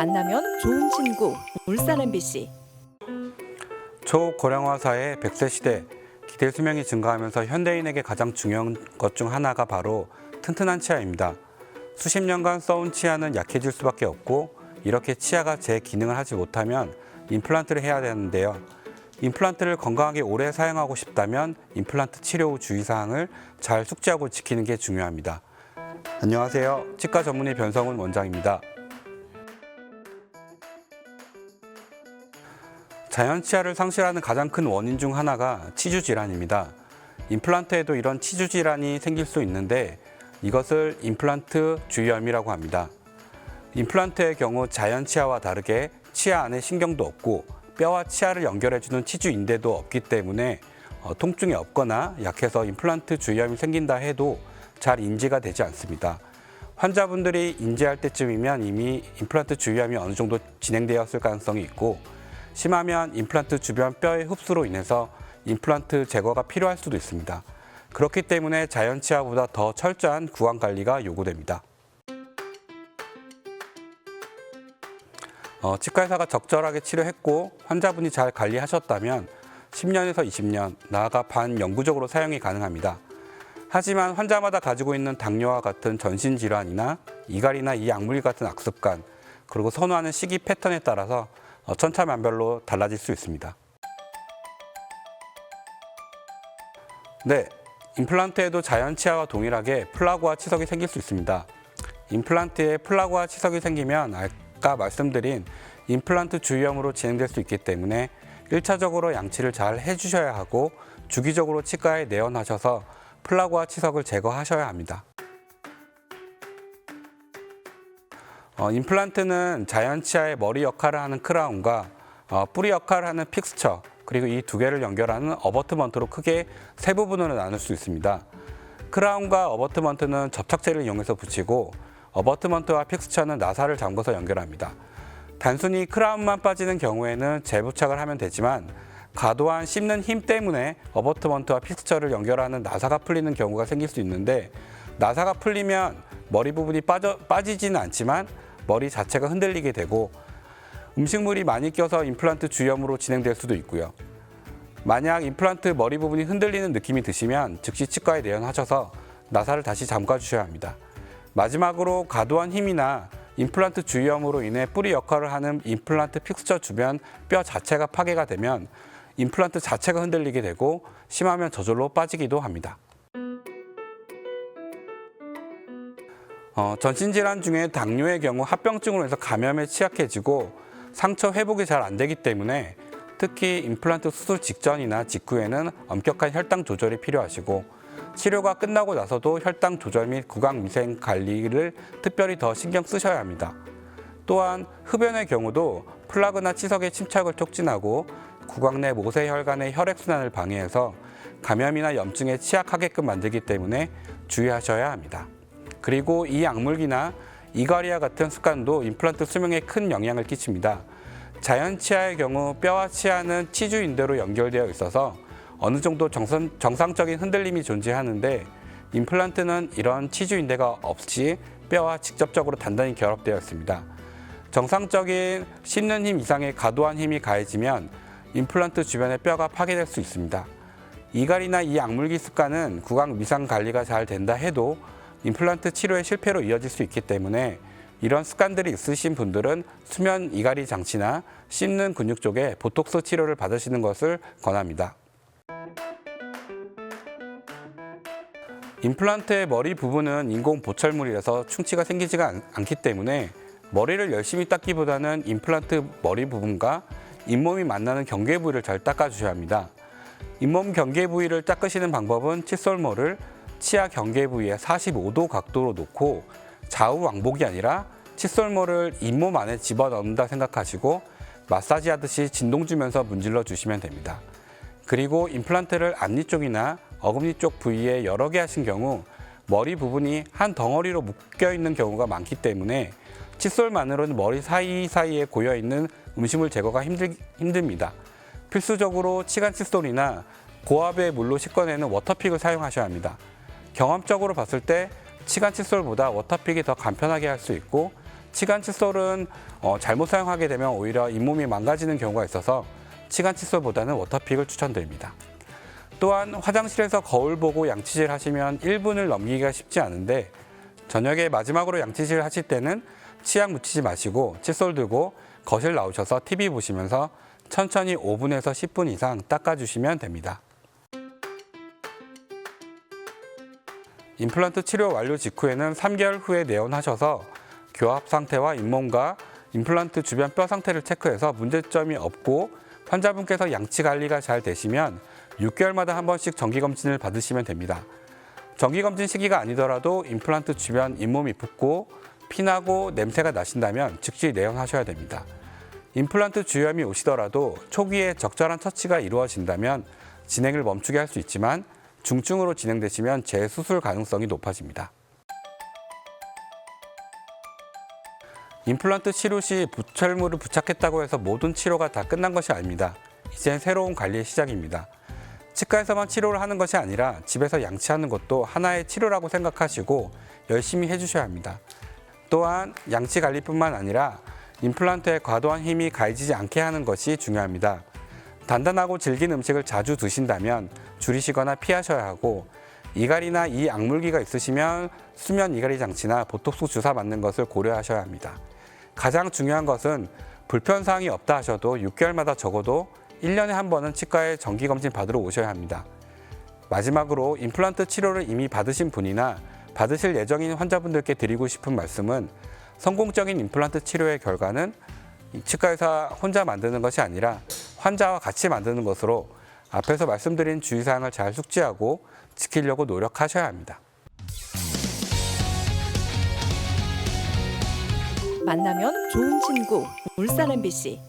만나면 좋은 친구 울산 MBC. 초고령화 사회 100세 시대, 기대 수명이 증가하면서 현대인에게 가장 중요한 것 중 하나가 바로 튼튼한 치아입니다. 수십 년간 써온 치아는 약해질 수밖에 없고, 이렇게 치아가 제 기능을 하지 못하면 임플란트를 해야 되는데요. 임플란트를 건강하게 오래 사용하고 싶다면 임플란트 치료 후 주의사항을 잘 숙지하고 지키는 게 중요합니다. 안녕하세요. 치과 전문의 변성훈 원장입니다. 자연 치아를 상실하는 가장 큰 원인 중 하나가 치주 질환입니다. 임플란트에도 이런 치주 질환이 생길 수 있는데 이것을 임플란트 주위염이라고 합니다. 임플란트의 경우 자연 치아와 다르게 치아 안에 신경도 없고 뼈와 치아를 연결해주는 치주 인대도 없기 때문에 통증이 없거나 약해서 임플란트 주위염이 생긴다 해도 잘 인지가 되지 않습니다. 환자분들이 인지할 때쯤이면 이미 임플란트 주위염이 어느 정도 진행되었을 가능성이 있고, 심하면 임플란트 주변 뼈의 흡수로 인해서 임플란트 제거가 필요할 수도 있습니다. 그렇기 때문에 자연 치아보다 더 철저한 구강 관리가 요구됩니다. 치과의사가 적절하게 치료했고 환자분이 잘 관리하셨다면 10년에서 20년, 나아가 반영구적으로 사용이 가능합니다. 하지만 환자마다 가지고 있는 당뇨와 같은 전신질환이나 이갈이나 이악물기 같은 악습관, 그리고 선호하는 식이 패턴에 따라서 천차만별로 달라질 수 있습니다. 네, 임플란트에도 자연 치아와 동일하게 플라그와 치석이 생길 수 있습니다. 임플란트에 플라그와 치석이 생기면 아까 말씀드린 임플란트 주위염으로 진행될 수 있기 때문에 1차적으로 양치를 잘 해주셔야 하고 주기적으로 치과에 내원하셔서 플라그와 치석을 제거하셔야 합니다. 임플란트는 자연 치아의 머리 역할을 하는 크라운과 뿌리 역할을 하는 픽스처, 그리고 이 두 개를 연결하는 어버트먼트로 크게 세 부분으로 나눌 수 있습니다. 크라운과 어버트먼트는 접착제를 이용해서 붙이고 어버트먼트와 픽스처는 나사를 잠궈서 연결합니다. 단순히 크라운만 빠지는 경우에는 재부착을 하면 되지만 과도한 씹는 힘 때문에 어버트먼트와 픽스처를 연결하는 나사가 풀리는 경우가 생길 수 있는데, 나사가 풀리면 머리 부분이 빠지지는 않지만 머리 자체가 흔들리게 되고 음식물이 많이 껴서 임플란트 주위염으로 진행될 수도 있고요. 만약 임플란트 머리 부분이 흔들리는 느낌이 드시면 즉시 치과에 내원하셔서 나사를 다시 잠가 주셔야 합니다. 마지막으로 과도한 힘이나 임플란트 주위염으로 인해 뿌리 역할을 하는 임플란트 픽스처 주변 뼈 자체가 파괴가 되면 임플란트 자체가 흔들리게 되고 심하면 저절로 빠지기도 합니다. 전신질환 중에 당뇨의 경우 합병증으로 해서 감염에 취약해지고 상처 회복이 잘 안 되기 때문에 특히 임플란트 수술 직전이나 직후에는 엄격한 혈당 조절이 필요하시고, 치료가 끝나고 나서도 혈당 조절 및 구강 위생 관리를 특별히 더 신경 쓰셔야 합니다. 또한 흡연의 경우도 플라그나 치석의 침착을 촉진하고 구강 내 모세혈관의 혈액순환을 방해해서 감염이나 염증에 취약하게끔 만들기 때문에 주의하셔야 합니다. 그리고 이악물기나 이갈이와 같은 습관도 임플란트 수명에 큰 영향을 끼칩니다. 자연 치아의 경우 뼈와 치아는 치주인대로 연결되어 있어서 어느 정도 정상적인 흔들림이 존재하는데, 임플란트는 이런 치주인대가 없이 뼈와 직접적으로 단단히 결합되어 있습니다. 정상적인 씹는 힘 이상의 과도한 힘이 가해지면 임플란트 주변의 뼈가 파괴될 수 있습니다. 이갈이나 이악물기 습관은 구강 위상 관리가 잘 된다 해도 임플란트 치료의 실패로 이어질 수 있기 때문에 이런 습관들이 있으신 분들은 수면 이갈이 장치나 씹는 근육 쪽에 보톡스 치료를 받으시는 것을 권합니다. 임플란트의 머리 부분은 인공 보철물이라서 충치가 생기지가 않기 때문에 머리를 열심히 닦기보다는 임플란트 머리 부분과 잇몸이 만나는 경계 부위를 잘 닦아주셔야 합니다. 잇몸 경계 부위를 닦으시는 방법은 칫솔모를 치아 경계 부위에 45도 각도로 놓고 좌우 왕복이 아니라 칫솔모를 잇몸 안에 집어넣는다 생각하시고 마사지 하듯이 진동 주면서 문질러 주시면 됩니다. 그리고 임플란트를 앞니 쪽이나 어금니 쪽 부위에 여러 개 하신 경우 머리 부분이 한 덩어리로 묶여 있는 경우가 많기 때문에 칫솔만으로는 머리 사이사이에 고여있는 음식물 제거가 힘듭니다. 필수적으로 치간 칫솔이나 고압의 물로 씻어내는 워터픽을 사용하셔야 합니다. 경험적으로 봤을 때 치간 칫솔보다 워터픽이 더 간편하게 할 수 있고 치간 칫솔은 잘못 사용하게 되면 오히려 잇몸이 망가지는 경우가 있어서 치간 칫솔보다는 워터픽을 추천드립니다. 또한 화장실에서 거울 보고 양치질 하시면 1분을 넘기기가 쉽지 않은데 저녁에 마지막으로 양치질 하실 때는 치약 묻히지 마시고 칫솔 들고 거실 나오셔서 TV 보시면서 천천히 5분에서 10분 이상 닦아주시면 됩니다. 임플란트 치료 완료 직후에는 3개월 후에 내원하셔서 교합 상태와 잇몸과 임플란트 주변 뼈 상태를 체크해서 문제점이 없고 환자분께서 양치 관리가 잘 되시면 6개월마다 한 번씩 정기검진을 받으시면 됩니다. 정기검진 시기가 아니더라도 임플란트 주변 잇몸이 붓고 피나고 냄새가 나신다면 즉시 내원하셔야 됩니다. 임플란트 주염이 오시더라도 초기에 적절한 처치가 이루어진다면 진행을 멈추게 할 수 있지만 중증으로 진행되시면 재수술 가능성이 높아집니다. 임플란트 치료 시 부철물을 부착했다고 해서 모든 치료가 다 끝난 것이 아닙니다. 이젠 새로운 관리의 시작입니다. 치과에서만 치료를 하는 것이 아니라 집에서 양치하는 것도 하나의 치료라고 생각하시고 열심히 해주셔야 합니다. 또한 양치 관리뿐만 아니라 임플란트에 과도한 힘이 가해지지 않게 하는 것이 중요합니다. 단단하고 질긴 음식을 자주 드신다면 줄이시거나 피하셔야 하고 이갈이나 이 악물기가 있으시면 수면 이갈이 장치나 보톡스 주사 맞는 것을 고려하셔야 합니다. 가장 중요한 것은 불편사항이 없다 하셔도 6개월마다 적어도 1년에 한 번은 치과에 정기검진 받으러 오셔야 합니다. 마지막으로 임플란트 치료를 이미 받으신 분이나 받으실 예정인 환자분들께 드리고 싶은 말씀은 성공적인 임플란트 치료의 결과는 치과의사 혼자 만드는 것이 아니라 환자와 같이 만드는 것으로 앞에서 말씀드린 주의사항을 잘 숙지하고 지키려고 노력하셔야 합니다. 만나면 좋은 친구 울산 MBC